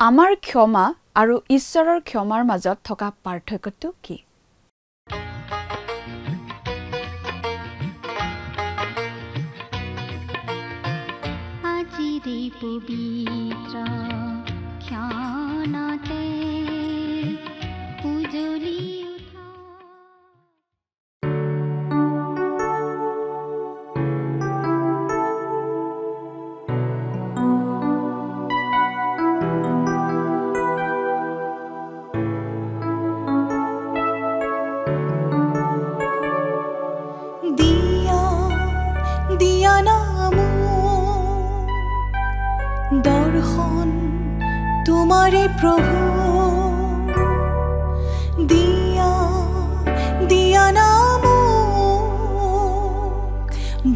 আমাৰ ক্ষমা আৰু ঈশ্বৰৰ ক্ষমাৰ মাজত থকা পাৰ্থক্যটো কি? আজিৰে পবিত্ৰ ক্ষণতে উজলি উঠা দৰ্শন তোমাৰে প্ৰভু দিয়া নাম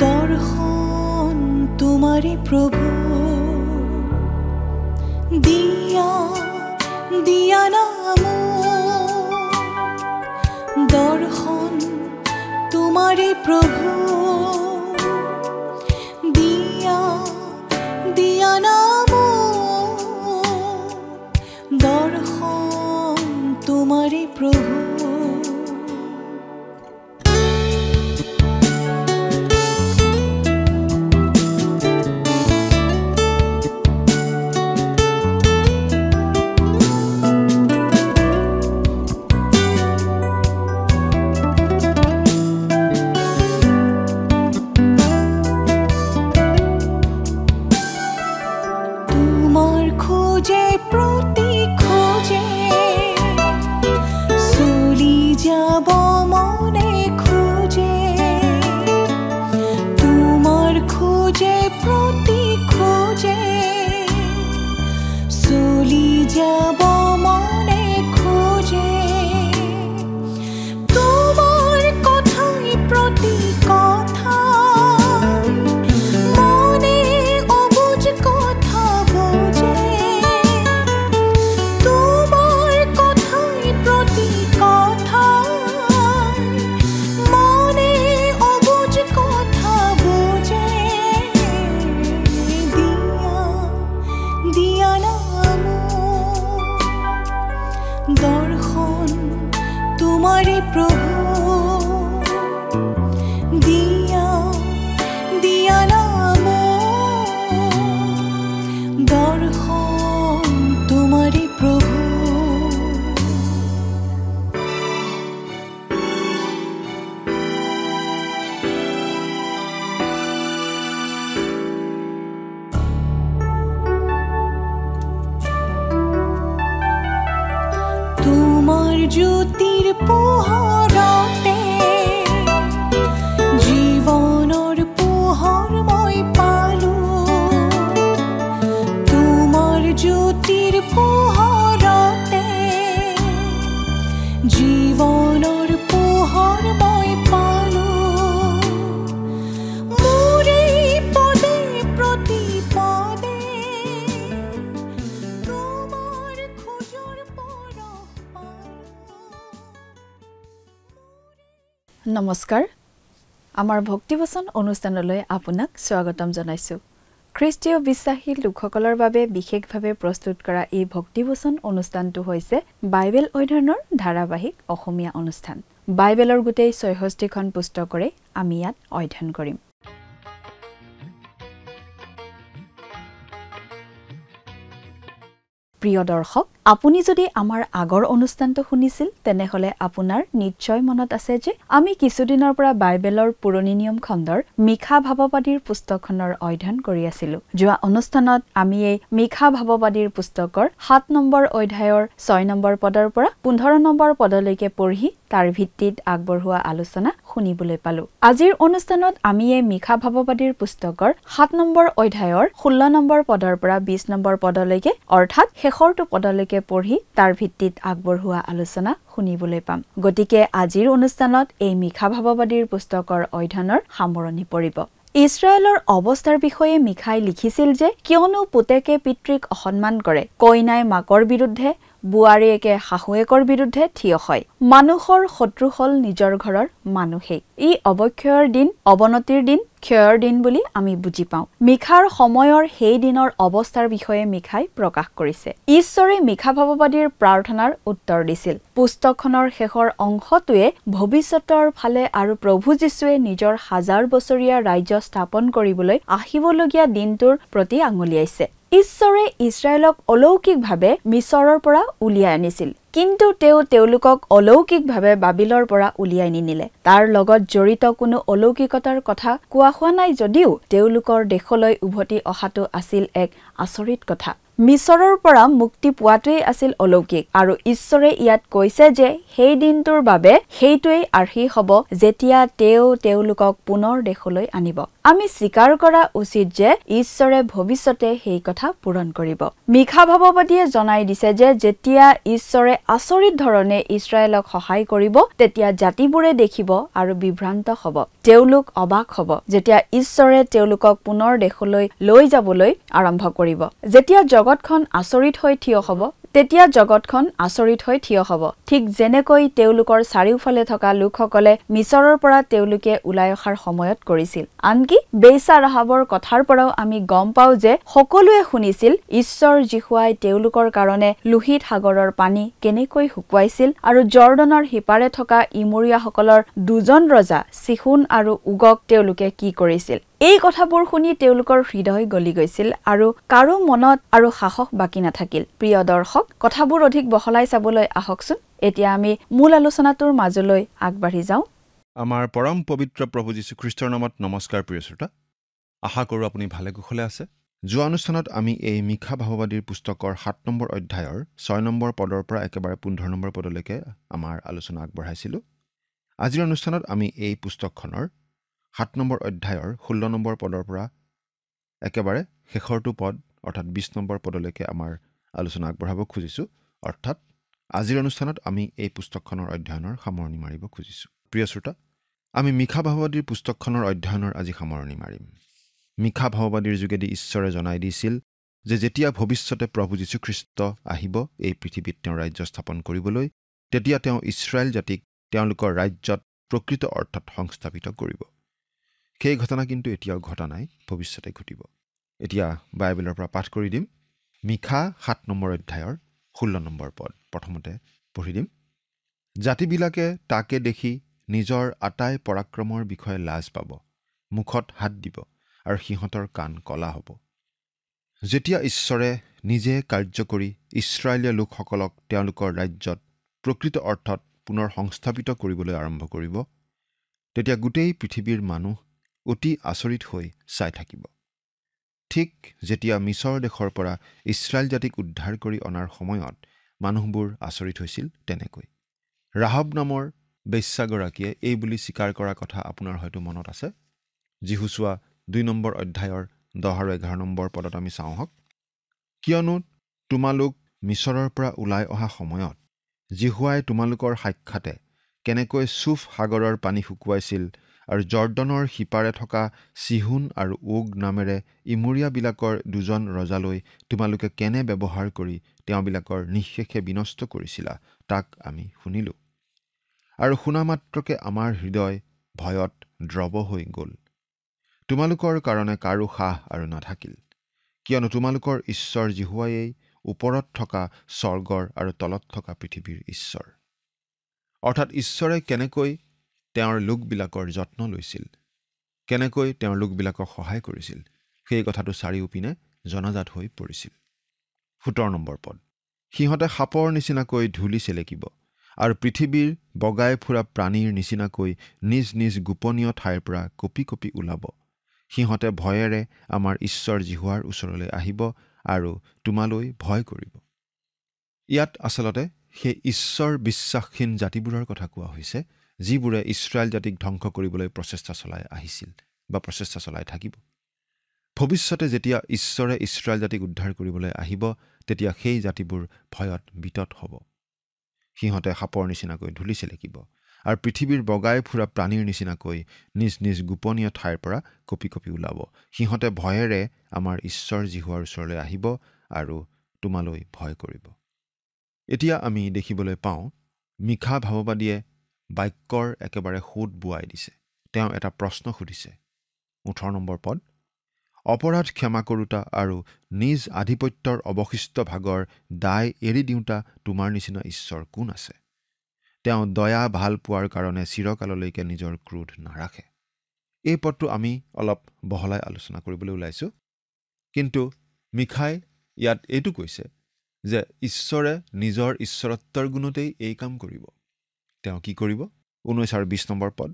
দৰ্শন তোমাৰে প্ৰভু দিয়া নাম দৰ্শন তোমাৰে প্ৰভু দিয়া নাম দৰ্শন তোমাৰে প্ৰভু দৰ্শন তোমাৰে প্ৰভু দিয়া নাম দৰ্শন তোমাৰে প্ৰভু জ্যোতিৰ পোহৰতে জীৱনৰ পোহৰ মই পালোঁ তোমাৰ জ্যোতিৰ পোহৰতে জীৱনৰ পোহৰ মই পালোঁ মোৰে পদে প্ৰতিপদে তোমাৰ খোজৰ নমস্কাৰ আমাৰ ভক্তিবচন অনুষ্ঠানলৈ আপোনাক স্বাগতম জনাইছো খ্ৰীষ্টীয় বিশ্বাসী লোকসকলৰ বাবে বিশেষভাৱে প্ৰস্তুত কৰা এই ভক্তিবচন অনুষ্ঠানটো হৈছে বাইবেল অধ্যয়নৰ ধাৰাবাহিক অসমীয়া অনুষ্ঠান বাইবেলৰ গোটেই ৬৬খন পুস্তকৰে আমি ইয়াত অধ্যয়ন কৰিম প্ৰিয় দৰ্শক আপুনি যদি আমাৰ আগৰ অনুষ্ঠানটো শুনিছিল তেনেহলে আপোনাৰ নিশ্চয় মনত আছে যে আমি কিছুদিনৰ পৰা বাইবেলৰ পুৰণি নিয়ম খণ্ডৰ মিখা ভাৱবাদীৰ পুস্তকখনৰ অধ্যয়ন কৰি আছিলো যোৱা অনুষ্ঠানত আমি এই মিখা ভাৱবাদীৰ পুস্তকৰ ৭ নম্বৰ অধ্যায়ৰ ৬ নম্বৰ পদৰ পৰা ১৫ নম্বৰ পদলৈকে পঢ়ি তাৰ ভিত্তিত আগবঢ়োৱা আলোচনা শুনিবলৈ পালো আজিৰ অনুষ্ঠানত আমি এই মিখা ভাৱবাদীৰ পুস্তকৰ ৭ নম্বৰ অধ্যায়ৰ ১৬ নম্বৰ পদৰ পৰা ২০ নম্বৰ পদলৈকে অৰ্থাৎ শেষৰটো পদলৈকে পঢ়ি তাৰ ভিত্তিত আগবঢ়োৱা আলোচনা শুনিবলৈ পাম গতিকে আজিৰ অনুষ্ঠানত এই মিখা ভাৱবাদীৰ পুস্তকৰ অধ্যয়নৰ সামৰণি পৰিব ইছৰাইলৰ অৱস্থাৰ বিষয়ে মিখাই লিখিছিল যে কিয়নো পুতেকে পিতৃক অসন্মান কৰে কইনাই মাকৰ বিৰুদ্ধে বুৱাৰীয়েকে শাহুৱেকৰ বিৰুদ্ধে থিয় হয় মানুহৰ শত্ৰু হল নিজৰ ঘৰৰ মানুহে ই অৱক্ষয়ৰ দিন অৱনতিৰ দিন ক্ষয়ৰ দিন বুলি আমি বুজি পাওঁ মিখাৰ সময়ৰ সেই দিনৰ অৱস্থাৰ বিষয়ে মিখাই প্ৰকাশ কৰিছে ঈশ্বৰে মিখা ভাৱবাদীৰ প্ৰাৰ্থনাৰ উত্তৰ দিছিল পুস্তকখনৰ শেষৰ অংশটোৱে ভৱিষ্যতৰ ফালে আৰু প্ৰভু যীশুৱে নিজৰ 1000 বছৰীয়া ৰাজ্য স্থাপন কৰিবলৈ আহিবলগীয়া দিনটোৰ প্ৰতি আঙুলিয়াইছে ঈশ্বৰে ইছৰাইলক অলৌকিকভাৱে মিছৰৰ পৰা উলিয়াই আনিছিল কিন্তু তেওঁলোকক অলৌকিকভাৱে বাবিলৰ পৰা উলিয়াই নিনিলে তাৰ লগত জড়িত কোনো অলৌকিকতাৰ কথা কোৱা হোৱা নাই যদিও তেওঁলোকৰ দেশলৈ উভতি অহাটো আছিল এক আচৰিত কথা মিছৰৰ পৰা মুক্তি পোৱাটোৱেই আছিল অলৌকিক আৰু ঈশ্বৰে ইয়াত কৈছে যে সেই দিনটোৰ বাবে সেইটোৱেই আৰ্হি হ'ব যেতিয়া তেওঁলোকক পুনৰ দেশলৈ আনিব আমি স্বীকাৰ কৰা উচিত যে ঈশ্বৰে ভৱিষ্যতে সেই কথা পূৰণ কৰিব মিখা ভাৱবাদীয়ে জনাই দিছে যে যেতিয়া ঈশ্বৰে আচৰিত ধৰণে ইছৰাইলক সহায় কৰিব তেতিয়া জাতিবোৰে দেখিব আৰু বিভ্ৰান্ত হ'ব তেওঁলোক অবাক হ'ব যেতিয়া ঈশ্বৰে তেওঁলোকক পুনৰ দেশলৈ লৈ যাবলৈ আৰম্ভ কৰিব যেতিয়া জগতখন আচৰিত হৈ থিয় হ'ব তেতিয়া জগতখন আচৰিত হৈ থিয় হ'ব ঠিক যেনেকৈ তেওঁলোকৰ চাৰিওফালে থকা লোকসকলে মিছৰৰ পৰা তেওঁলোকে ওলাই অহাৰ সময়ত কৰিছিল আনকি বেইছা ৰাহাবৰ কথাৰ পৰাও আমি গম পাওঁ যে সকলোৱে শুনিছিল ঈশ্বৰ যীশুৱাই তেওঁলোকৰ কাৰণে লোহিত সাগৰৰ পানী কেনেকৈ শুকুৱাইছিল আৰু জৰ্ডনৰ সিপাৰে থকা ইমৰিয়াসকলৰ দুজন ৰজা সিহোন আৰু উগক তেওঁলোকে কি কৰিছিল এই কথাবোৰ শুনি তেওঁলোকৰ হৃদয় গলি গৈছিল আৰু কাৰো মনত আৰু সাহস বাকি নাথাকিল প্ৰিয় দৰ্শক কথাবোৰ অধিক বহলাই চাবলৈ আহকচোন এতিয়া আমি মূল আলোচনাটোৰ মাজলৈ আগবাঢ়ি যাওঁ আমাৰ পৰম পবিত্ৰ প্ৰভু যীশু খ্ৰীষ্টৰ নামত নমস্কাৰ প্ৰিয় শ্ৰোতা আশা কৰোঁ আপুনি ভালে কুশলে আছে যোৱা অনুষ্ঠানত আমি এই মিখা ভাৱবাদীৰ পুস্তকৰ 7 নম্বৰ অধ্যায়ৰ 6 নম্বৰ পদৰ পৰা একেবাৰে 15 নম্বৰ পদলৈকে আমাৰ আলোচনা আগবঢ়াইছিলোঁ আজিৰ অনুষ্ঠানত আমি এই পুস্তকখনৰ 7 নম্বৰ অধ্যায়ৰ 16 নম্বৰ পদৰ পৰা একেবাৰে শেষৰটো পদ অৰ্থাৎ 20 নম্বৰ পদলৈকে আমাৰ আলোচনা আগবঢ়াব খুজিছোঁ অৰ্থাৎ আজিৰ অনুষ্ঠানত আমি এই পুস্তকখনৰ অধ্যয়নৰ সামৰণি মাৰিব খুজিছোঁ প্ৰিয় শ্ৰোতা আমি মিখা ভাৱবাদীৰ পুস্তকখনৰ অধ্যয়নৰ আজি সামৰণি মাৰিম মিখা ভাৱবাদীৰ যোগেদি ঈশ্বৰে জনাই দিছিল যে যেতিয়া ভৱিষ্যতে প্ৰভু যীশুখ্ৰীষ্ট আহিব এই পৃথিৱীত তেওঁৰ ৰাজ্য স্থাপন কৰিবলৈ তেতিয়া তেওঁ ইছৰাইল জাতিক তেওঁলোকৰ ৰাজ্যত প্ৰকৃত অৰ্থত সংস্থাপিত কৰিব সেই ঘটনা কিন্তু এতিয়াও ঘটা নাই ভৱিষ্যতে ঘটিব এতিয়া বাইবেলৰ পৰা পাঠ কৰি দিম মিখা 7 নম্বৰ অধ্যায়ৰ 16 নম্বৰ পদ প্ৰথমতে পঢ়ি দিম জাতিবিলাকে তাকে দেখি নিজৰ আটাই পৰাক্ৰমৰ বিষয়ে লাজ পাব মুখত হাত দিব আৰু সিহঁতৰ কাণ কলা হ'ব যেতিয়া ঈশ্বৰে নিজে কাৰ্য কৰি ইছৰাইলীয় লোকসকলক তেওঁলোকৰ ৰাজ্যত প্ৰকৃত অৰ্থত পুনৰ সংস্থাপিত কৰিবলৈ আৰম্ভ কৰিব তেতিয়া গোটেই পৃথিৱীৰ মানুহ অতি আচৰিত হৈ চাই থাকিব ঠিক যেতিয়া মিছৰ দেশৰ পৰা ইছৰাইল জাতিক উদ্ধাৰ কৰি অনাৰ সময়ত মানুহবোৰ আচৰিত হৈছিল তেনেকৈ ৰাহাব নামৰ বেশ্যাগৰাকীয়ে এই বুলি স্বীকাৰ কৰা কথা আপোনাৰ হয়তো মনত আছে যিহুচোৱা 2 নম্বৰ অধ্যায়ৰ 10 আৰু 11 নম্বৰ পদত আমি চাওঁ হওক কিয়নো তোমালোক মিছৰৰ পৰা ওলাই অহা সময়ত জিহুৱাই তোমালোকৰ সাক্ষাতে কেনেকৈ চুফ সাগৰৰ পানী শুকুৱাইছিল আৰু জৰ্ডনৰ সিপাৰে থকা সিহোন আৰু ওগ নামেৰে ইমৰিয়াবিলাকৰ দুজন ৰজালৈ তোমালোকে কেনে ব্যৱহাৰ কৰি তেওঁবিলাকৰ নিঃশেষে বিনষ্ট কৰিছিলা তাক আমি শুনিলোঁ আৰু শুনা মাত্ৰকে আমাৰ হৃদয় ভয়ত দ্ৰৱ হৈ গ'ল তোমালোকৰ কাৰণে কাৰো সাহ আৰু নাথাকিল কিয়নো তোমালোকৰ ঈশ্বৰ জিহুৱাই ওপৰত থকা স্বৰ্গৰ আৰু তলত থকা পৃথিৱীৰ ঈশ্বৰ অৰ্থাৎ ঈশ্বৰে কেনেকৈ তেওঁৰ লোকবিলাকৰ যত্ন লৈছিল কেনেকৈ তেওঁৰ লোকবিলাকক সহায় কৰিছিল সেই কথাটো চাৰিওপিনে জনাজাত হৈ পৰিছিল 17 নম্বৰ পদ সিহঁতে সাপৰ নিচিনাকৈ ধূলি চেলেকিব আৰু পৃথিৱীৰ বগাই ফুৰা প্ৰাণীৰ নিচিনাকৈ নিজ নিজ গোপনীয় ঠাইৰ পৰা কপি কপি ওলাব সিহঁতে ভয়েৰে আমাৰ ঈশ্বৰ জিহুৱাৰ ওচৰলৈ আহিব আৰু তোমালৈ ভয় কৰিব ইয়াত আচলতে সেই ঈশ্বৰ বিশ্বাসহীন জাতিবোৰৰ কথা কোৱা হৈছে যিবোৰে ইছৰাইল জাতিক ধ্বংস কৰিবলৈ প্ৰচেষ্টা চলাই আহিছিল বা প্ৰচেষ্টা চলাই থাকিব ভৱিষ্যতে যেতিয়া ঈশ্বৰে ইছৰাইল জাতিক উদ্ধাৰ কৰিবলৈ আহিব তেতিয়া সেই জাতিবোৰ ভয়ত বিতত হ'ব সিহঁতে সাপৰ নিচিনাকৈ ধূলি চেলেকিব আৰু পৃথিৱীৰ বগাই ফুৰা প্ৰাণীৰ নিচিনাকৈ নিজ নিজ গোপনীয় ঠাইৰ পৰা কপি কপি ওলাব সিহঁতে ভয়েৰে আমাৰ ঈশ্বৰ জিহুৱাৰ ওচৰলৈ আহিব আৰু তোমালৈ ভয় কৰিব এতিয়া আমি দেখিবলৈ পাওঁ মিখা ভাৱবাদীয়ে বাক্যৰ একেবাৰে সোঁত বোৱাই দিছে তেওঁ এটা প্ৰশ্ন সুধিছে 18 নম্বৰ পদ, অপৰাধ ক্ষমা কৰোঁতা আৰু নিজ আধিপত্যৰ অৱশিষ্ট ভাগৰ দায় এৰি দিওঁতা তোমাৰ নিচিনা ঈশ্বৰ কোন আছে? তেওঁ দয়া ভাল পোৱাৰ কাৰণে চিৰকাললৈকে নিজৰ ক্ৰোধ নাৰাখে। এই পদটো আমি অলপ বহলাই আলোচনা কৰিবলৈ ওলাইছোঁ। কিন্তু মিখাই ইয়াত এইটো কৈছে যে ঈশ্বৰে নিজৰ ঈশ্বৰত্বৰ গুণতেই এই কাম কৰিব। তেওঁ কি কৰিব? 19 আৰু 20 নম্বৰ পদ,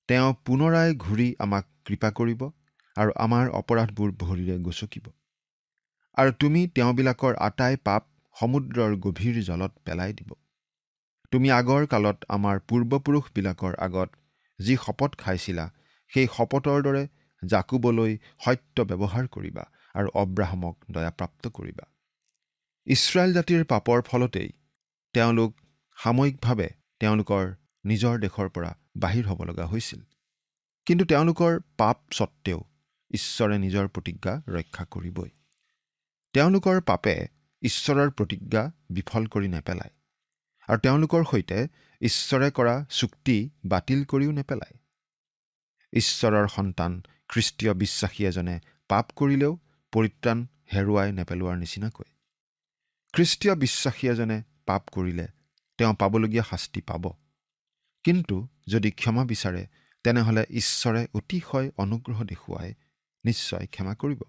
তেওঁ পুনৰাই ঘূৰি আমাক কৃপা কৰিব আৰু আমাৰ অপৰাধবোৰ ভৰিৰে গচকিব। আৰু তুমি তেওঁবিলাকৰ আটাই পাপ সমুদ্ৰৰ গভীৰ জলত পেলাই দিব। তুমি আগৰ কালত আমাৰ পূৰ্বপুৰুষবিলাকৰ আগত যি শপত খাইছিলা সেই শপতৰ দৰে জাকুবলৈ সত্য ব্যৱহাৰ কৰিবা আৰু অব্ৰাহামক দয়াপ্ৰাপ্ত কৰিবা। ইছৰাইল জাতিৰ পাপৰ ফলতেই তেওঁলোক সাময়িকভাৱে তেওঁলোকৰ নিজৰ দেশৰ পৰা বাহিৰ হ'ব লগা হৈছিল। কিন্তু তেওঁলোকৰ পাপ স্বত্তেও ঈশ্বৰে নিজৰ প্ৰতিজ্ঞা ৰক্ষা কৰিবই। তেওঁলোকৰ পাপে ঈশ্বৰৰ প্ৰতিজ্ঞা বিফল কৰি নেপেলায় আৰু তেওঁলোকৰ সৈতে ঈশ্বৰে কৰা চুক্তি বাতিল কৰিও নেপেলায়। ঈশ্বৰৰ সন্তান খ্ৰীষ্টীয় বিশ্বাসী এজনে পাপ কৰিলেও পৰিত্ৰাণ হেৰুৱাই নেপেলোৱাৰ নিচিনাকৈ খ্ৰীষ্টীয় বিশ্বাসী এজনে পাপ কৰিলে তেওঁ পাবলগীয়া শাস্তি পাব। কিন্তু যদি ক্ষমা বিচাৰে তেনেহ'লে ঈশ্বৰে অতিশয় অনুগ্ৰহ দেখুৱাই নিশ্চয় ক্ষমা কৰিব।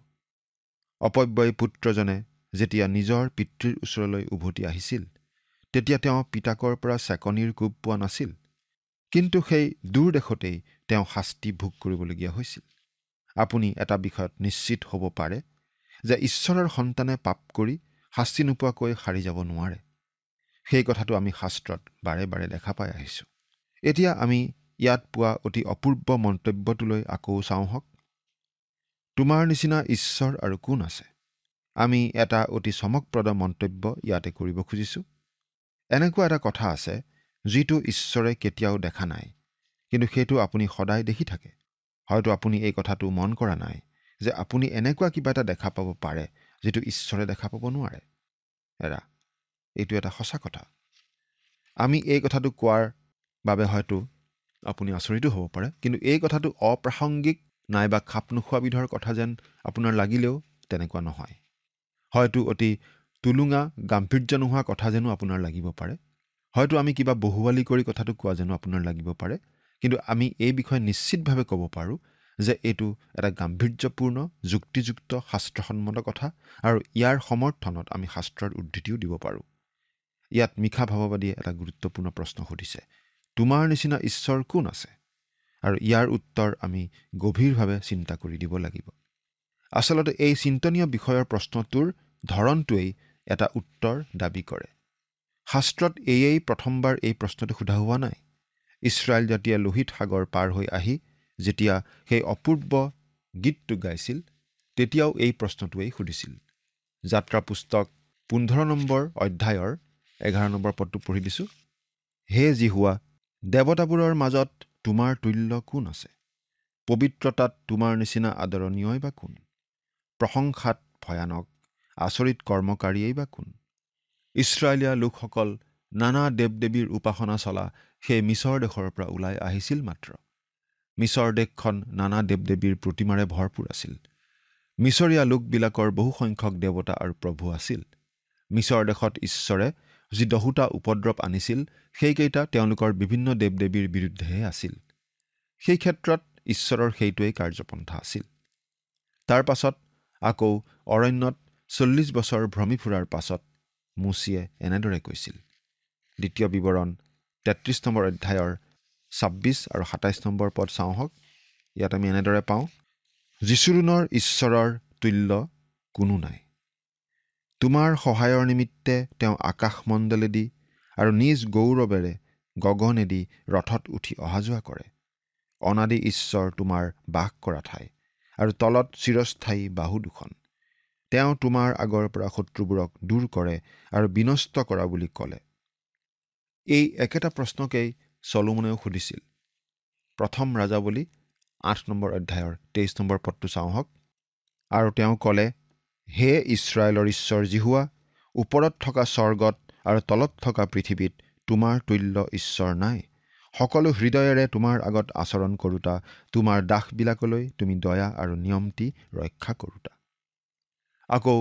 অপব্যয়ী পুত্ৰজনে যেতিয়া নিজৰ পিতৃৰ ওচৰলৈ উভতি আহিছিল তেতিয়া তেওঁ পিতাকৰ পৰা চেকনিৰ কোব পোৱা নাছিল। কিন্তু সেই দূৰ দেশতেই তেওঁ শাস্তি ভোগ কৰিবলগীয়া হৈছিল। আপুনি এটা বিষয়ত নিশ্চিত হ'ব পাৰে যে ঈশ্বৰৰ সন্তানে পাপ কৰি শাস্তি নোপোৱাকৈ সাৰি যাব নোৱাৰে। সেই কথাটো আমি শাস্ত্ৰত বাৰে বাৰে দেখা পাই আহিছোঁ। এতিয়া আমি ইয়াত পোৱা অতি অপূৰ্ব মন্তব্যটোলৈ আকৌ চাওঁ হওক। তোমাৰ নিচিনা ঈশ্বৰ আৰু কোন আছে? আমি এটা অতি চমকপ্ৰদ মন্তব্য ইয়াতে কৰিব খুজিছোঁ। এনেকুৱা এটা কথা আছে যিটো ঈশ্বৰে কেতিয়াও দেখা নাই, কিন্তু সেইটো আপুনি সদায় দেখি থাকে। হয়তো আপুনি এই কথাটো মন কৰা নাই যে আপুনি এনেকুৱা কিবা এটা দেখা পাব পাৰে যিটো ঈশ্বৰে দেখা পাব নোৱাৰে। এইটো এটা সঁচা কথা। আমি এই কথাটো কোৱাৰ বাবে হয়তো আপুনি আচৰিতো হ'ব পাৰে, কিন্তু এই কথাটো অপ্ৰাসংগিক নাইবা খাপ নোখোৱা বিধৰ কথা যেন আপোনাৰ লাগিলেও তেনেকুৱা নহয়। হয়তো অতি তুলুঙা গাম্ভীৰ্য নোহোৱা কথা যেনো আপোনাৰ লাগিব পাৰে। হয়তো আমি কিবা বহুৱালি কৰি কথাটো কোৱা যেনো আপোনাৰ লাগিব পাৰে। কিন্তু আমি এই বিষয়ে নিশ্চিতভাৱে ক'ব পাৰোঁ যে এইটো এটা গাম্ভীৰ্যপূৰ্ণ যুক্তিযুক্ত শাস্ত্ৰসন্মত কথা আৰু ইয়াৰ সমৰ্থনত আমি শাস্ত্ৰৰ উদ্ধৃতিও দিব পাৰোঁ। ইয়াত মিখা ভাৱবাদীয়ে এটা গুৰুত্বপূৰ্ণ প্ৰশ্ন সুধিছে, তোমাৰ নিচিনা ঈশ্বৰ কোন আছে? আৰু ইয়াৰ উত্তৰ আমি গভীৰভাৱে চিন্তা কৰি দিব লাগিব। আচলতে এই চিন্তনীয় বিষয়ৰ প্ৰশ্নটোৰ ধৰণটোৱেই এটা উত্তৰ দাবী কৰে। শাস্ত্ৰত এয়েই প্ৰথমবাৰ এই প্ৰশ্নটো সোধা হোৱা নাই। ইছৰাইল জাতিয়ে লোহিত সাগৰ পাৰ হৈ আহি যেতিয়া সেই অপূৰ্ব গীতটো গাইছিল তেতিয়াও এই প্ৰশ্নটোৱেই সুধিছিল। যাত্ৰা পুস্তক 15 নম্বৰ অধ্যায়ৰ 11 নম্বৰ পদটো পঢ়ি দিছোঁ। হে জিহুৱা, দেৱতাবোৰৰ মাজত তোমাৰ তুল্য কোন আছে? পবিত্ৰতাত তোমাৰ নিচিনা আদৰণীয়ই বা কোন? প্ৰশংসাত ভয়ানক আচৰিত কৰ্মকাৰীয়েই বা কোন? ইছৰাইলীয়া লোকসকল নানা দেৱ দেৱীৰ উপাসনা চলা সেই মিছৰ দেশৰ পৰা ওলাই আহিছিল মাত্ৰ। মিছৰ দেশখন নানা দেৱ দেৱীৰ প্ৰতিমাৰে ভৰপূৰ আছিল। মিছৰীয়া লোকবিলাকৰ বহুসংখ্যক দেৱতা আৰু প্ৰভু আছিল। মিছৰ দেশত ঈশ্বৰে যি 10টা উপদ্ৰৱ আনিছিল সেইকেইটা তেওঁলোকৰ বিভিন্ন দেৱ দেৱীৰ বিৰুদ্ধেহে আছিল। সেই ক্ষেত্ৰত ঈশ্বৰৰ সেইটোৱেই কাৰ্যপন্থা আছিল। তাৰ পাছত আকৌ অৰণ্যত 40 বছৰ ভ্ৰমি ফুৰাৰ পাছত মুচিয়ে এনেদৰে কৈছিল। দ্বিতীয় বিৱৰণ 33 নম্বৰ অধ্যায়ৰ 26 আৰু 27 নম্বৰ পদ চাওঁ হওক। ইয়াত আমি এনেদৰে পাওঁ, যিচুৰুনৰ ঈশ্বৰৰ তুল্য কোনো নাই। তোমাৰ সহায়ৰ নিমিত্তে তেওঁ আকাশমণ্ডলেদি আৰু নিজ গৌৰৱেৰে গগনেদি ৰথত উঠি অহা যোৱা কৰে। অনাদি ঈশ্বৰ তোমাৰ বাস কৰা ঠাই আৰু তলত চিৰস্থায়ী বাহু দুখন। তেওঁ তোমাৰ আগৰ পৰা শত্ৰুবোৰক দূৰ কৰে আৰু বিনষ্ট কৰা বুলি ক'লে। এই একেটা প্ৰশ্নকেই চলোমনেও সুধিছিল। প্ৰথম ৰাজাৱলী 8 নম্বৰ অধ্যায়ৰ 23 নম্বৰ পদটো চাওঁ হওক। আৰু তেওঁ ক'লে, হে ইছৰাইলৰ ঈশ্বৰ জিহুৱা, ওপৰত থকা স্বৰ্গত আৰু তলত থকা পৃথিৱীত তোমাৰ তুল্য ঈশ্বৰ নাই। সকলো হৃদয়েৰে তোমাৰ আগত আচৰণ কৰোঁতা তোমাৰ দাসবিলাকলৈ তুমি দয়া আৰু নিয়মটি ৰক্ষা কৰোঁতা। আকৌ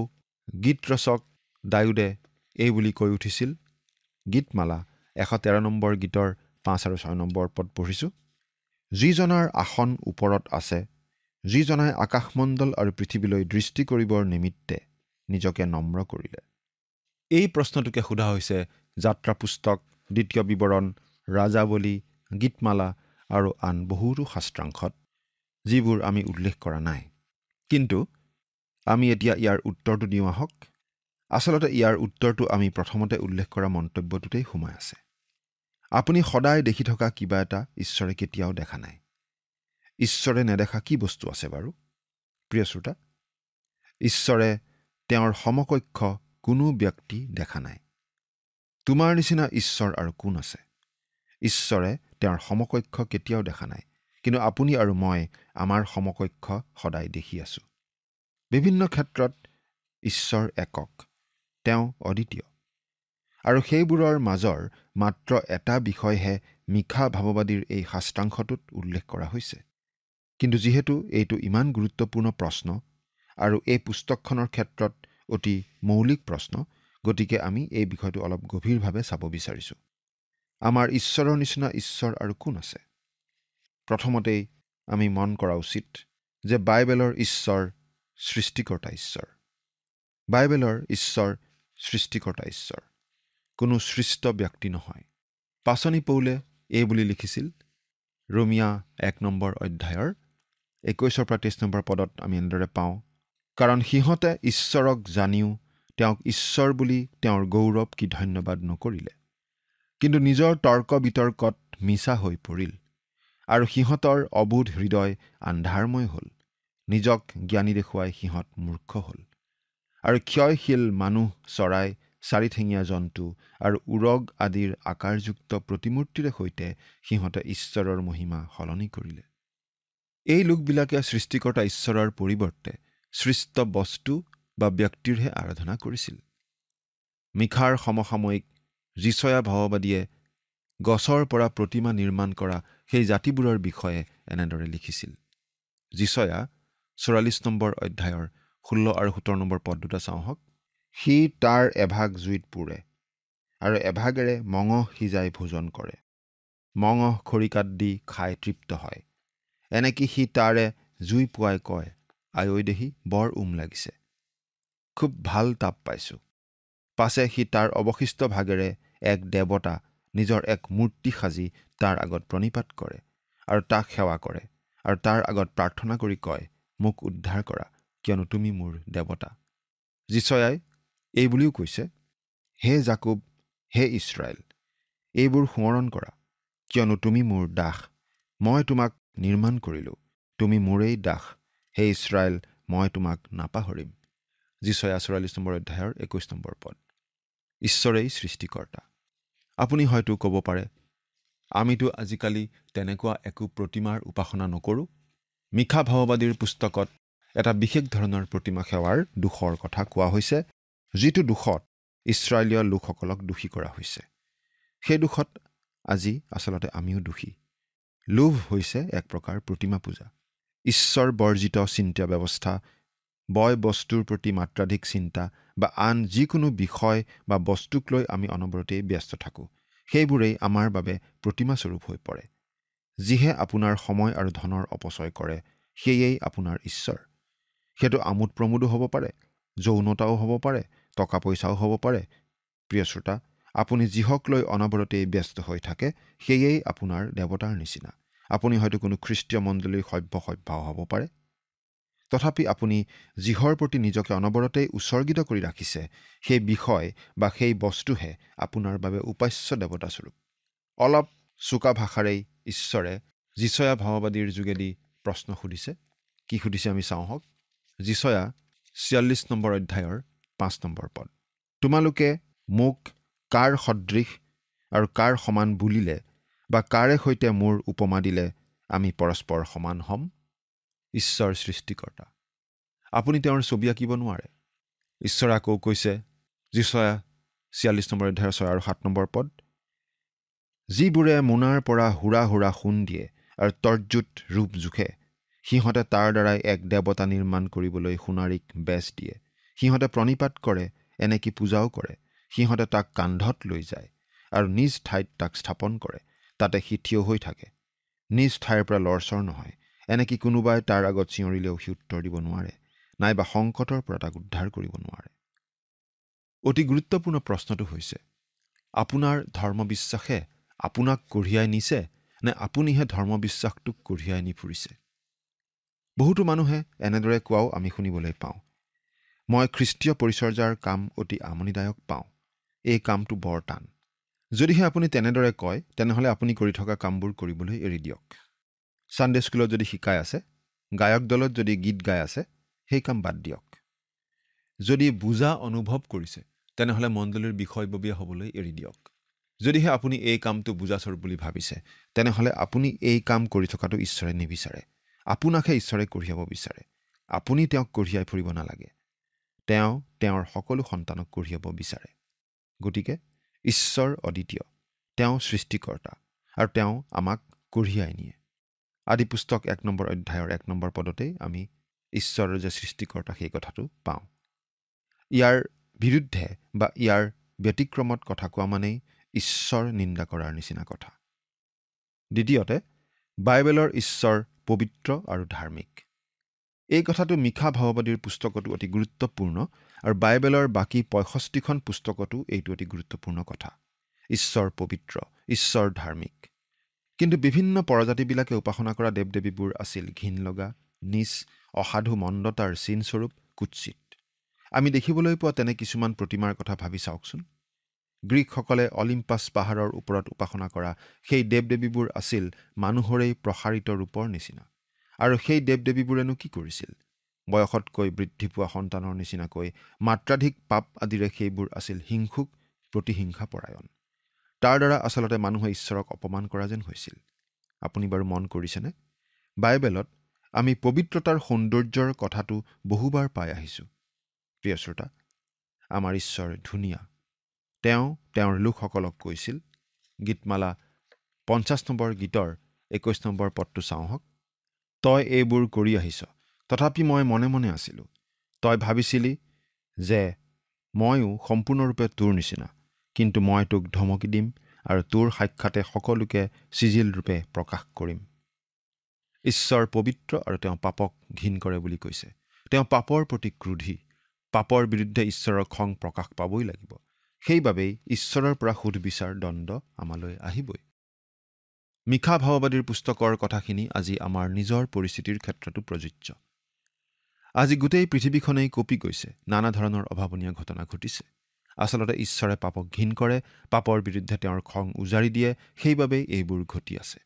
গীত ৰচক দায়ুদে এই বুলি কৈ উঠিছিল, গীতমালা 113 নম্বৰ গীতৰ 5 আৰু 6 নম্বৰ পদ পঢ়িছোঁ। যিজনাৰ আসন ওপৰত আছে, যিজনাই আকাশমণ্ডল আৰু পৃথিৱীলৈ দৃষ্টি কৰিবৰ নিমিত্তে নিজকে নম্ৰ কৰিলে। এই প্ৰশ্নটোকে সোধা হৈছে যাত্ৰা পুস্তক, দ্বিতীয় বিৱৰণ, ৰাজাৱলী, গীতমালা আৰু আন বহুতো শাস্ত্ৰাংশত, যিবোৰ আমি উল্লেখ কৰা নাই। কিন্তু আমি এতিয়া ইয়াৰ উত্তৰটো দিওঁ আহক। আচলতে ইয়াৰ উত্তৰটো আমি প্ৰথমতে উল্লেখ কৰা মন্তব্যটোতেই সোমাই আছে। আপুনি সদায় দেখি থকা কিবা এটা ঈশ্বৰে কেতিয়াও দেখা নাই। ঈশ্বৰে নেদেখা কি বস্তু আছে বাৰু? প্ৰিয় শ্ৰোতা, ঈশ্বৰে তেওঁৰ সমকক্ষ কোনো ব্যক্তি দেখা নাই। তোমাৰ নিচিনা ঈশ্বৰ আৰু কোন আছে? ঈশ্বৰে তেওঁৰ সমকক্ষ কেতিয়াও দেখা নাই, কিন্তু আপুনি আৰু মই আমাৰ সমকক্ষ সদায় দেখি আছোঁ। বিভিন্ন ক্ষেত্ৰত ঈশ্বৰ একক, তেওঁ অদ্বিতীয়। আৰু সেইবোৰৰ মাজৰ মাত্ৰ এটা বিষয়হে মিশা ভাৱবাদীৰ এই শাস্ত্ৰাংশটোত উল্লেখ কৰা হৈছে। কিন্তু যিহেতু এইটো ইমান গুৰুত্বপূৰ্ণ প্ৰশ্ন আৰু এই পুস্তকখনৰ ক্ষেত্ৰত অতি মৌলিক প্ৰশ্ন, গতিকে আমি এই বিষয়টো অলপ গভীৰভাৱে চাব বিচাৰিছোঁ। আমাৰ ঈশ্বৰৰ নিচিনা ঈশ্বৰ আৰু কোন আছে? প্ৰথমতেই আমি মন কৰা উচিত যে বাইবেলৰ ঈশ্বৰ সৃষ্টিকৰ্তা ঈশ্বৰ। বাইবেলৰ ঈশ্বৰ সৃষ্টিকৰ্তা ঈশ্বৰ, কোনো সৃষ্ট ব্যক্তি নহয়। পাচনি পৌলে এই বুলি লিখিছিল, ৰোমিয়া 1 নম্বৰ অধ্যায়ৰ 21 পৰা 23 নম্বৰ পদত আমি এনেদৰে পাওঁ, কাৰণ সিহঁতে ঈশ্বৰক জানিও তেওঁক ঈশ্বৰ বুলি তেওঁৰ গৌৰৱ কি ধন্যবাদ নকৰিলে, কিন্তু নিজৰ তৰ্ক বিতৰ্কত মিছা হৈ পৰিল, আৰু সিহঁতৰ অবোধ হৃদয় আন্ধাৰময় হ'ল। নিজক জ্ঞানী দেখুৱাই সিহঁত মূৰ্খ হ'ল, আৰু ক্ষয়শীল মানুহ, চৰাই, চাৰিঠেঙীয়া জন্তু আৰু উৰগ আদিৰ আকাৰযুক্ত প্ৰতিমূৰ্তিৰে সৈতে সিহঁতে ঈশ্বৰৰ মহিমা সলনি কৰিলে। এই লোকবিলাকে সৃষ্টিকৰ্তা ঈশ্বৰৰ পৰিৱৰ্তে সৃষ্ট বস্তু বা ব্যক্তিৰহে আৰাধনা কৰিছিল। মিশাৰ সমসাময়িক যিচয়া ভাৱবাদীয়ে গছৰ পৰা প্ৰতিমা নিৰ্মাণ কৰা সেই জাতিবোৰৰ বিষয়ে এনেদৰে লিখিছিল। যিচয়া 44 নম্বৰ অধ্যায়ৰ 16 আৰু 17 নম্বৰ পদ দুটা চাওঁ হওক। সি তাৰ এভাগ জুইত পুৰে আৰু এভাগেৰে মঙহ সিজাই ভোজন কৰে। মঙহ খৰিকাত দি খাই তৃপ্ত হয়। এনেকি সি তাৰে জুই পুৱাই কয়, আঐ দেহি বৰ লাগিছে, খুব ভাল তাপ পাইছোঁ। পাছে সি তাৰ অৱশিষ্ট ভাগেৰে এক দেৱতা, নিজৰ এক মূৰ্তি সাজি তাৰ আগত প্ৰণিপাত কৰে আৰু তাক সেৱা কৰে, আৰু তাৰ আগত প্ৰাৰ্থনা কৰি কয়, মোক উদ্ধাৰ কৰা, কিয়নো তুমি মোৰ দেৱতা। যিচয়াই এই বুলিও কৈছে, হে জাকুব, হে ইছৰাইল, এইবোৰ সোঁৱৰণ কৰা, কিয়নো তুমি মোৰ দাস, মই তোমাক নিৰ্মাণ কৰিলোঁ, তুমি মোৰেই দাস, হে ইছৰাইল, মই তোমাক নাপাহৰিম। যিচয়া 44 নম্বৰ অধ্যায়ৰ 21 নম্বৰ পদ। ঈশ্বৰেই সৃষ্টিকৰ্তা। আপুনি হয়তো ক'ব পাৰে, আমিতো আজিকালি তেনেকুৱা একো প্ৰতিমাৰ উপাসনা নকৰোঁ। মিশা ভাৱবাদীৰ পুস্তকত এটা বিশেষ ধৰণৰ প্ৰতিমা সেৱাৰ দোষৰ কথা কোৱা হৈছে, যিটো দোষত ইছৰাইলীয় লোকসকলক দোষী কৰা হৈছে। সেই দোষত আজি আচলতে আমিও দোষী। লোভ হৈছে এক প্ৰকাৰ প্ৰতিমা পূজা। ঈশ্বৰ বৰ্জিত চিন্তা ব্যৱস্থা, বয় বস্তুৰ প্ৰতি মাত্ৰাধিক চিন্তা বা আন যিকোনো বিষয় বা বস্তুক লৈ আমি অনবৰতেই ব্যস্ত থাকোঁ, সেইবোৰেই আমাৰ বাবে প্ৰতিমাস্বৰূপ হৈ পৰে। যিহে আপোনাৰ সময় আৰু ধনৰ অপচয় কৰে, সেয়েই আপোনাৰ ঈশ্বৰ। সেইটো আমোদ প্ৰমোদো হ'ব পাৰে, যৌনতাও হ'ব পাৰে, টকা পইচাও হ'ব পাৰে। প্ৰিয় শ্ৰোতা, আপুনি যিহক লৈ অনবৰতেই ব্যস্ত হৈ থাকে, সেয়েই আপোনাৰ দেৱতাৰ নিচিনা। আপুনি হয়তো কোনো খ্ৰীষ্টীয় মণ্ডলীৰ সভ্যও হ'ব পাৰে। তথাপি আপুনি যিহৰ প্ৰতি নিজকে অনবৰতেই উৎসৰ্গিত কৰি ৰাখিছে, সেই বিষয় বা সেই বস্তুহে আপোনাৰ বাবে উপাস্য দেৱতাস্বৰূপ। অলপ চোকা ভাষাৰেই ঈশ্বৰে যিচয়া ভাৱবাদীৰ যোগেদি প্ৰশ্ন সুধিছে। কি সুধিছে আমি চাওঁ হওক। যিচয়া 46 নম্বৰ অধ্যায়ৰ 5 নম্বৰ পদ। তোমালোকে মোক কাৰ সদৃশ আৰু কাৰ সমান বুলিলে বা কাৰে সৈতে মোৰ উপমা দিলে আমি পৰস্পৰ সমান হ'ম? ঈশ্বৰ সৃষ্টিকৰ্তা, আপুনি তেওঁৰ ছবি আঁকিব নোৱাৰে। ঈশ্বৰে আকৌ কৈছে, যিচয়া 46 নম্বৰ অধ্যায়ৰ 6 আৰু 7 নম্বৰ পদ, যিবোৰে মোনাৰ পৰা হুৰা হুৰা সোণ দিয়ে আৰু তৰ্জুত ৰূপ জোখে, সিহঁতে তাৰ দ্বাৰাই এক দেৱতা নিৰ্মাণ কৰিবলৈ সোণাৰীক বেচ দিয়ে। সিহঁতে প্ৰণিপাত কৰে, এনেকি পূজাও কৰে। সিহঁতে তাক কান্ধত লৈ যায় আৰু নিজ ঠাইত তাক স্থাপন কৰে। তাতে সি থিয় হৈ থাকে, নিজ ঠাইৰ পৰা লৰচৰ নহয়। এনেকি কোনোবাই তাৰ আগত চিঞৰিলেও সি উত্তৰ দিব নোৱাৰে, নাইবা সংকটৰ পৰা তাক উদ্ধাৰ কৰিব নোৱাৰে। অতি গুৰুত্বপূৰ্ণ প্ৰশ্নটো হৈছে, আপোনাৰ ধৰ্মবিশ্বাসে আপোনাক কঢ়িয়াই নিছে নে আপুনিহে ধৰ্মবিশ্বাসটোক কঢ়িয়াই নি ফুৰিছে? বহুতো মানুহে এনেদৰে কোৱাও আমি শুনিবলৈ পাওঁ, মই খ্ৰীষ্টীয় পৰিচৰ্যাৰ কাম অতি আমনিদায়ক পাওঁ। এই কামটো বৰ টান। যদিহে আপুনি তেনেদৰে কয়, তেনেহ'লে আপুনি কৰি থকা কামবোৰ কৰিবলৈ এৰি দিয়ক। ছানডে স্কুলত যদি শিকাই আছে, গায়ক দলত যদি গীত গাই আছে, সেই কাম বাদ দিয়ক। যদি বুজা অনুভৱ কৰিছে, তেনেহ'লে মণ্ডলীৰ বিষয়ববীয়া হ'বলৈ এৰি দিয়ক। যদিহে আপুনি এই কামটো বুজাচৰ বুলি ভাবিছে, তেনেহ'লে আপুনি এই কাম কৰি থকাটো ঈশ্বৰে নিবিচাৰে। আপোনাকহে ঈশ্বৰে কঢ়িয়াব বিচাৰে। আপুনি তেওঁক কঢ়িয়াই ফুৰিব নালাগে। তেওঁ তেওঁৰ সকলো সন্তানক কঢ়িয়াব বিচাৰে। গতিকে ঈশ্বৰ অদ্বিতীয়, তেওঁ সৃষ্টিকৰ্তা আৰু তেওঁ আমাক কঢ়িয়াই নিয়ে। আদি পুস্তক 1 নম্বৰ অধ্যায়ৰ 1 নম্বৰ পদতেই আমি ঈশ্বৰৰ যে সৃষ্টিকৰ্তা সেই কথাটো পাওঁ। ইয়াৰ বিৰুদ্ধে বা ইয়াৰ ব্যতিক্ৰমত কথা কোৱা মানেই ঈশ্বৰ নিন্দা কৰাৰ নিচিনা কথা। দ্বিতীয়তে, বাইবেলৰ ঈশ্বৰ পবিত্ৰ আৰু ধাৰ্মিক। এই কথাটো মিখা ভাৱবাদীৰ পুস্তকতো অতি গুৰুত্বপূৰ্ণ আৰু বাইবেলৰ বাকী 65খন পুস্তকতো এইটো অতি গুৰুত্বপূৰ্ণ কথা। ঈশ্বৰ পবিত্ৰ, ঈশ্বৰ ধাৰ্মিক। কিন্তু বিভিন্ন পৰজাতিবিলাকে উপাসনা কৰা দেৱ দেৱীবোৰ আছিল ঘিন লগা, নিচ, অসাধু মন্দতাৰ চিনস্বৰূপ, কুৎসিত। আমি দেখিবলৈ পোৱা তেনে কিছুমান প্ৰতিমাৰ কথা ভাবি চাওকচোন। গ্ৰীকসকলে অলিম্পাছ পাহাৰৰ ওপৰত উপাসনা কৰা সেই দেৱ দেৱীবোৰ আছিল মানুহৰেই প্ৰসাৰিত ৰূপৰ নিচিনা। আৰু সেই দেৱ দেৱীবোৰেনো কি কৰিছিল? বয়সতকৈ বৃদ্ধি পোৱা সন্তানৰ নিচিনাকৈ মাত্ৰাধিক পাপ আদিৰে সেইবোৰ আছিল হিংসুক, প্ৰতিহিংসাপৰায়ণ। তাৰ দ্বাৰা আচলতে মানুহে ঈশ্বৰক অপমান কৰা যেন হৈছিল। আপুনি বাৰু মন কৰিছেনে? বাইবেলত আমি পবিত্ৰতাৰ সৌন্দৰ্যৰ কথাটো বহুবাৰ পাই আহিছোঁ। প্ৰিয় শ্ৰোতা, আমাৰ ঈশ্বৰ ধুনীয়া। তেওঁ তেওঁৰ লোকসকলক কৈছিল, গীতমালা 50 নম্বৰ গীতৰ 21 নম্বৰ পদটো চাওঁহক। তই এইবোৰ কৰি আহিছ, তথাপি মই মনে মনে আছিলোঁ। তই ভাবিছিলি যে ময়ো সম্পূৰ্ণৰূপে তোৰ নিচিনা, কিন্তু মই তোক ধমকি দিম আৰু তোৰ সাক্ষাতে সকলোকে চিজিল ৰূপে প্ৰকাশ কৰিম। ঈশ্বৰ পবিত্ৰ আৰু তেওঁ পাপক ঘিন কৰে বুলি কৈছে। তেওঁ পাপৰ প্ৰতি ক্ৰোধী। পাপৰ বিৰুদ্ধে ঈশ্বৰৰ খং প্ৰকাশ পাবই লাগিব। সেইবাবেই ঈশ্বৰৰ পৰা সুধবিচাৰ দণ্ড আমালৈ আহিবই। মিখা ভাৱবাদীৰ পুস্তকৰ কথাখিনি আজি আমাৰ নিজৰ পৰিস্থিতিৰ ক্ষেত্ৰতো প্ৰযোজ্য। আজি গোটেই পৃথিৱীখনেই কঁপি গৈছে, নানা ধৰণৰ অভাৱনীয় ঘটনা ঘটিছে। আচলতে ঈশ্বৰে পাপক ঘিন কৰে, পাপৰ বিৰুদ্ধে তেওঁৰ খং উজাৰি দিয়ে, সেইবাবেই এইবোৰ ঘটি আছে।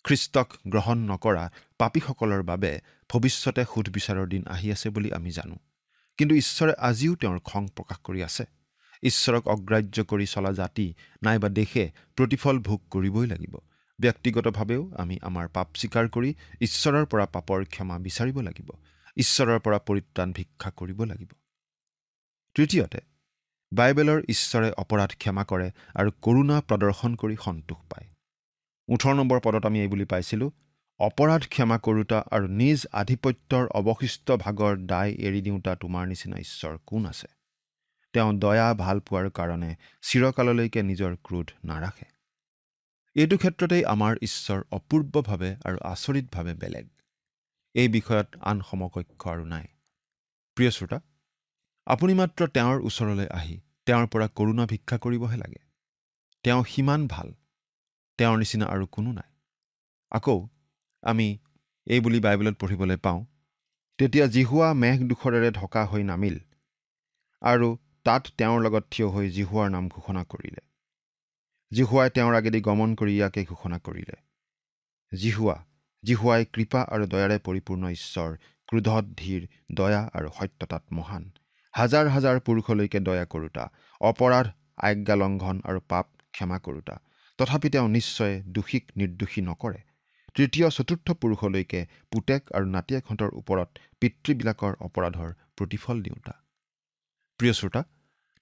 খ্ৰীষ্টক গ্ৰহণ নকৰা পাপীসকলৰ বাবে ভৱিষ্যতে সুধবিচাৰৰ দিন আহি আছে বুলি আমি জানো। কিন্তু ঈশ্বৰে আজিও তেওঁৰ খং প্ৰকাশ কৰি আছে। ঈশ্বৰক অগ্ৰাহ্য কৰি চলা জাতি নাইবা দেশে প্ৰতিফল ভোগ কৰিবই লাগিব। ব্যক্তিগতভাৱেও আমি আমাৰ পাপ স্বীকাৰ কৰি ঈশ্বৰৰ পৰা পাপৰ ক্ষমা বিচাৰিব লাগিব। ঈশ্বৰৰ পৰা পৰিত্ৰাণ ভিক্ষা কৰিব লাগিব। তৃতীয়তে, বাইবেলৰ ঈশ্বৰে অপৰাধ ক্ষমা কৰে আৰু কৰুণা প্ৰদৰ্শন কৰি সন্তোষ পায়। 18 নম্বৰ পদত আমি এই বুলি পাইছিলোঁ, অপৰাধ ক্ষমা কৰোঁতা আৰু নিজ আধিপত্যৰ অৱশিষ্ট ভাগৰ দায় এৰি দিওঁতা তোমাৰ নিচিনা ঈশ্বৰ কোন আছে? তেওঁ দয়া ভাল পোৱাৰ কাৰণে চিৰকাললৈকে নিজৰ ক্ৰোধ নাৰাখে। এইটো ক্ষেত্ৰতেই আমাৰ ঈশ্বৰ অপূৰ্বভাৱে আৰু আচৰিতভাৱে বেলেগ। এই বিষয়ত আন সমকক্ষ আৰু নাই। প্ৰিয় শ্ৰোতা, আপুনি মাত্ৰ তেওঁৰ ওচৰলৈ আহি তেওঁৰ পৰা কৰুণা ভিক্ষা কৰিবহে লাগে। তেওঁ সিমান ভাল, তেওঁৰ নিচিনা আৰু কোনো নাই। আকৌ আমি এই বুলি বাইবেলত পঢ়িবলৈ পাওঁ, তেতিয়া জিহুৱা মেঘ দুখৰেৰে ঢকা হৈ নামিল আৰু তাত তেওঁৰ লগত থিয় হৈ জিহুৱাৰ নাম ঘোষণা কৰিলে। জিহুৱাই তেওঁৰ আগেদি গমন কৰি ইয়াকে ঘোষণা কৰিলে, জিহুৱাই কৃপা আৰু দয়াৰে পৰিপূৰ্ণ ঈশ্বৰ, ক্ৰোধত ধীৰ, দয়া আৰু সত্যতাত মহান, হাজাৰ হাজাৰ পুৰুষলৈকে দয়া কৰোঁতা, অপৰাধ, আজ্ঞা লংঘন আৰু পাপ ক্ষমা কৰোঁতা। তথাপি তেওঁ নিশ্চয় দোষীক নিৰ্দোষী নকৰে। তৃতীয় চতুৰ্থ পুৰুষলৈকে পুতেক আৰু নাতিয়েকহঁতৰ ওপৰত পিতৃবিলাকৰ অপৰাধৰ প্ৰতিফল দিওঁতা। প্ৰিয় শ্ৰোতা,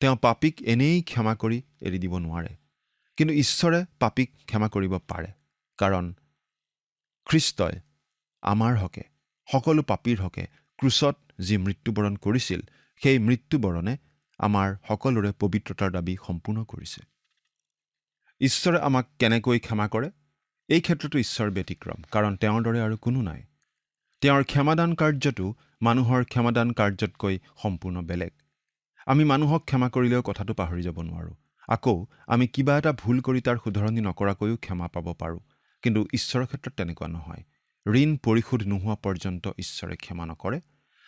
তেওঁ পাপীক এনেই ক্ষমা কৰি এৰি দিব নোৱাৰে। কিন্তু ঈশ্বৰে পাপীক ক্ষমা কৰিব পাৰে, কাৰণ খ্ৰীষ্টই আমাৰ হকে সকলো পাপীৰ হকে ক্ৰুচত যি মৃত্যুবৰণ কৰিছিল, সেই মৃত্যুবৰণে আমাৰ সকলোৰে পবিত্ৰতাৰ দাবী সম্পূৰ্ণ কৰিছে। ঈশ্বৰে আমাক কেনেকৈ ক্ষমা কৰে? এই ক্ষেত্ৰতো ঈশ্বৰ ব্যতিক্ৰম, কাৰণ তেওঁৰ দৰে আৰু কোনো নাই। তেওঁৰ ক্ষমাদান কাৰ্যটো মানুহৰ ক্ষমাদান কাৰ্যতকৈ সম্পূৰ্ণ বেলেগ। আমি মানুহক ক্ষমা কৰিলেও কথাটো পাহৰি যাব নোৱাৰোঁ। আকৌ আমি কিবা এটা ভুল কৰি তাৰ শুধৰণি নকৰাকৈও ক্ষমা পাব পাৰোঁ। কিন্তু ঈশ্বৰৰ ক্ষেত্ৰত তেনেকুৱা নহয়। ঋণ পৰিশোধ নোহোৱা পৰ্যন্ত ঈশ্বৰে ক্ষমা নকৰে।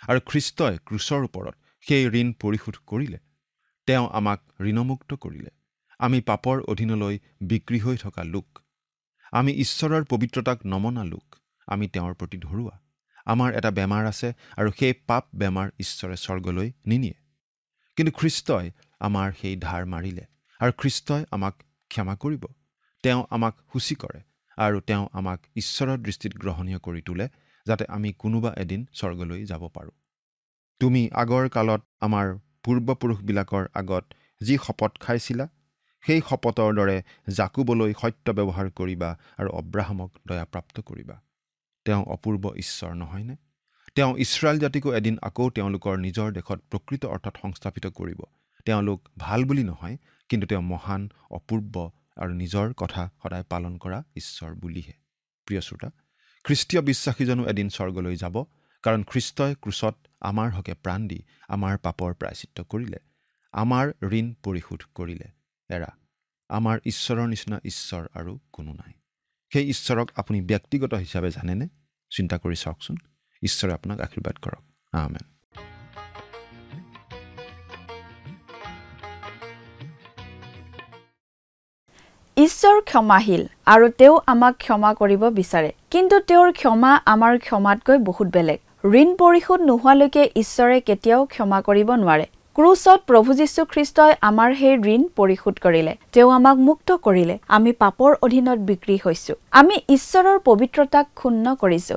আৰু খ্ৰীষ্টই ক্ৰুচৰ ওপৰত সেই ঋণ পৰিশোধ কৰিলে। তেওঁ আমাক ঋণমুক্ত কৰিলে। আমি পাপৰ অধীনলৈ বিক্ৰী হৈ থকা লোক। আমি ঈশ্বৰৰ পবিত্ৰতাক নমনা লোক। আমি তেওঁৰ প্ৰতি ধৰুৱা। আমাৰ এটা বেমাৰ আছে, আৰু সেই পাপ বেমাৰ ঈশ্বৰে স্বৰ্গলৈ নিনিয়ে। কিন্তু খ্ৰীষ্টই আমাৰ সেই ধাৰ মাৰিলে, আৰু খ্ৰীষ্টই আমাক ক্ষমা কৰিব। তেওঁ আমাক সূচী কৰে, আৰু তেওঁ আমাক ঈশ্বৰৰ দৃষ্টিত গ্ৰহণীয় কৰি তোলে, যাতে আমি কোনোবা এদিন স্বৰ্গলৈ যাব পাৰোঁ। তুমি আগৰ কালত আমাৰ পূৰ্বপুৰুষবিলাকৰ আগত যি শপত খাইছিলা, সেই শপতৰ দৰে জাকুবলৈ সত্য ব্যৱহাৰ কৰিবা আৰু অব্ৰাহামক দয়াপ্ৰাপ্ত কৰিবা। তেওঁ অপূৰ্ব ঈশ্বৰ নহয়নে? তেওঁ ইছৰাইল জাতিকো এদিন আকৌ তেওঁলোকৰ নিজৰ দেশত প্ৰকৃত অৰ্থত সংস্থাপিত কৰিব। তেওঁলোক ভাল বুলি নহয়, কিন্তু তেওঁ মহান, অপূৰ্ব আৰু নিজৰ কথা সদায় পালন কৰা ঈশ্বৰ বুলিহে। প্ৰিয় শ্ৰোতা, খ্ৰীষ্টীয় বিশ্বাসীজনো এদিন স্বৰ্গলৈ যাব, কাৰণ খ্ৰীষ্টই ক্ৰুচত আমাৰ হকে প্ৰাণ দি আমাৰ পাপৰ প্ৰায়চিত্ত কৰিলে, আমাৰ ঋণ পৰিশোধ কৰিলে। আমাৰ ঈশ্বৰৰ নিচিনা ঈশ্বৰ আৰু কোনো নাই। সেই ঈশ্বৰক আপুনি ব্যক্তিগত হিচাপে জানেনে? চিন্তা কৰি চাওকচোন। ঈশ্বৰে আপোনাক আশীৰ্বাদ কৰক। আমেন। ঈশ্বৰ ক্ষমাশীল আৰু তেওঁ আমাক ক্ষমা কৰিব বিচাৰে, কিন্তু তেওঁৰ ক্ষমা আমাৰ ক্ষমাতকৈ বহুত বেলেগ। ঋণ পৰিশোধ নোহোৱালৈকে ঈশ্বৰে কেতিয়াও ক্ষমা কৰিব নোৱাৰে। ক্ৰুচত প্ৰভু যীশু খ্ৰীষ্টই আমাৰ সেই ঋণ পৰিশোধ কৰিলে। তেওঁ আমাক মুক্ত কৰিলে। আমি পাপৰ অধীনত বিক্ৰী হৈছো। আমি ঈশ্বৰৰ পবিত্ৰতাক ক্ষুণ্ণ কৰিছো।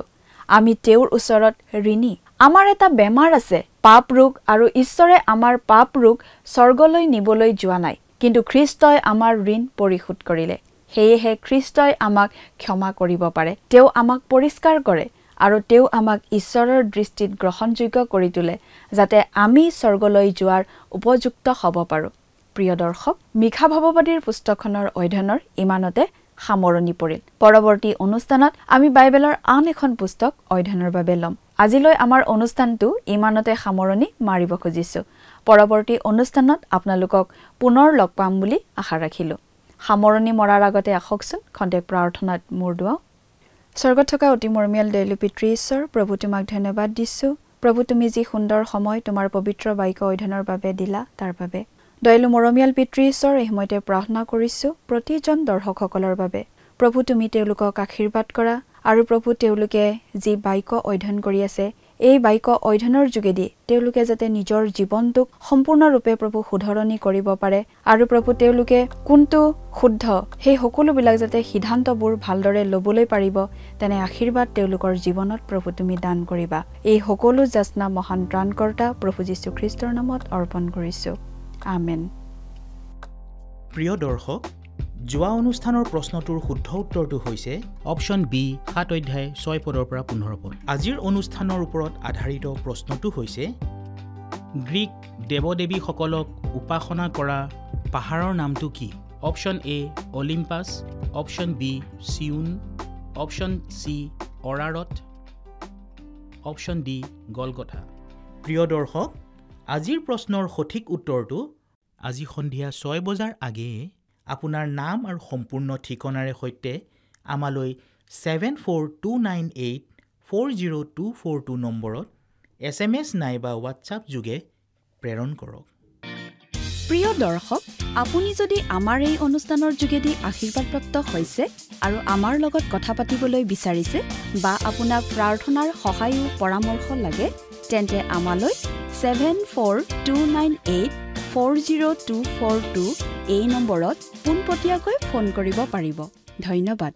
আমি তেওঁৰ ওচৰত ঋণী। আমাৰ এটা বেমাৰ আছে, পাপ ৰোগ, আৰু ঈশ্বৰে আমাৰ পাপ ৰোগ স্বৰ্গলৈ নিবলৈ যোৱা নাই, কিন্তু খ্ৰীষ্টই আমাৰ ঋণ পৰিশোধ কৰিলে। সেয়েহে খ্ৰীষ্টই আমাক ক্ষমা কৰিব পাৰে। তেওঁ আমাক পৰিষ্কাৰ কৰে, আৰু তেওঁ আমাক ঈশ্বৰৰ দৃষ্টিত গ্ৰহণযোগ্য কৰি তোলে, যাতে আমি স্বৰ্গলৈ যোৱাৰ উপযুক্ত হ'ব পাৰোঁ। প্ৰিয় দৰ্শক, মিখা ভাৱবাদীৰ পুস্তকখনৰ অধ্যয়নৰ ইমানতে সামৰণি পৰিল। পৰৱৰ্তী অনুষ্ঠানত আমি বাইবেলৰ আন এখন পুস্তক অধ্যয়নৰ বাবে ল'ম। আজিলৈ আমাৰ অনুষ্ঠানটো ইমানতে সামৰণি মাৰিব খুজিছোঁ। পৰৱৰ্তী অনুষ্ঠানত আপোনালোকক পুনৰ লগ পাম বুলি আশা ৰাখিলোঁ। সামৰণি মৰাৰ আগতে আহকচোন খন্তেক প্ৰাৰ্থনাত মূৰ দুৱাওঁ। স্বৰ্গত থকা অতি মৰমীয়াল দয়ালু পিতৃ ঈশ্বৰ, প্ৰভু তোমাক ধন্যবাদ দিছোঁ। প্ৰভু, তুমি যি সুন্দৰ সময় তোমাৰ পবিত্ৰ বাক্য অধ্যয়নৰ বাবে দিলা, তাৰ বাবে দয়ালু মৰমীয়াল পিতৃ ঈশ্বৰ, এই সময়তে প্ৰাৰ্থনা কৰিছোঁ প্ৰতিজন দৰ্শকসকলৰ বাবে। প্ৰভু, তুমি তেওঁলোকক আশীৰ্বাদ কৰা, আৰু প্ৰভু, তেওঁলোকে যি বাক্য অধ্যয়ন কৰি আছে, এই বাক্য অধ্যয়নৰ যোগেদি তেওঁলোকে যাতে নিজৰ জীৱনটোক সম্পূৰ্ণৰূপে প্ৰভু শুধৰণি কৰিব পাৰে, আৰু প্ৰভু তেওঁলোকে কোনটো শুদ্ধ সেই সকলোবিলাক যাতে সিদ্ধান্তবোৰ ভালদৰে ল'বলৈ পাৰিব, তেনে আশীৰ্বাদ তেওঁলোকৰ জীৱনত প্ৰভু তুমি দান কৰিবা। এই সকলো যাচনা মহান ত্ৰাণকৰ্তা প্ৰভু যীশু খ্ৰীষ্টৰ নামত অৰ্পণ কৰিছোঁ। আমেন। প্ৰিয় দৰ্শক, যোৱা অনুষ্ঠানৰ প্ৰশ্নটোৰ শুদ্ধ উত্তৰটো হৈছে অপশ্যন বি, 7 অধ্যায় 6 পদৰ পৰা 15 পদ। আজিৰ অনুষ্ঠানৰ ওপৰত আধাৰিত প্ৰশ্নটো হৈছে গ্ৰীক দেৱদেৱীসকলক উপাসনা কৰা পাহাৰৰ নামটো কি? Option A Olympus, option B Zion, option C Ararat, option D Golgotha. প্ৰিয় দৰ্শক, আজিৰ প্ৰশ্নৰ সঠিক উত্তৰটো আজি সন্ধিয়া 6 বজাৰ আগেয়ে আপোনাৰ নাম আৰু সম্পূৰ্ণ ঠিকনাৰে সৈতে আমালৈ 7429840242 নম্বৰত SMS নাইবা হোৱাটছআপ যোগে প্ৰেৰণ কৰক। প্ৰিয় দৰ্শক, আপুনি যদি আমাৰ এই অনুষ্ঠানৰ যোগেদি আশীৰ্বাদপ্ৰাপ্ত হৈছে আৰু আমাৰ লগত কথা পাতিবলৈ বিচাৰিছে বা আপোনাক প্ৰাৰ্থনাৰ সহায়ো পৰামৰ্শ লাগে, তেন্তে আমালৈ 7429840242 এই নম্বৰত পোনপটীয়াকৈ ফোন কৰিব পাৰিব। ধন্যবাদ।